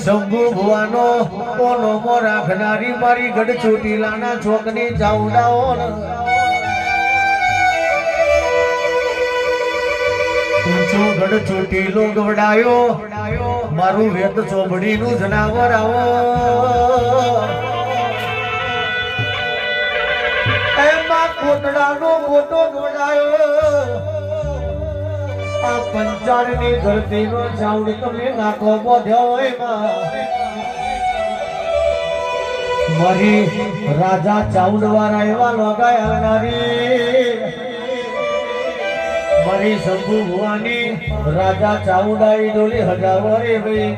શંભુ ભુવાનો કોનો મો રાખનારી મારી ગઢ ચોટીલાના ચોકની ચાવડાઓ ઊંચો ગઢ ચોટીલો ગવડાયો મારું વેત ચોબડીનું જનાવર આવો એમાં કોટડાનો મોટો ગવડાયો આ પંચાળની ધરતીનો ચાવડ તમે નાખો બોધ્યો મારી રાજા ચાવડ વાળા એવા લોગાય આવનારી મારી શંભુ ભુવાની રાજા ચાવડાઈ ડોલી હજાવરે ભાઈ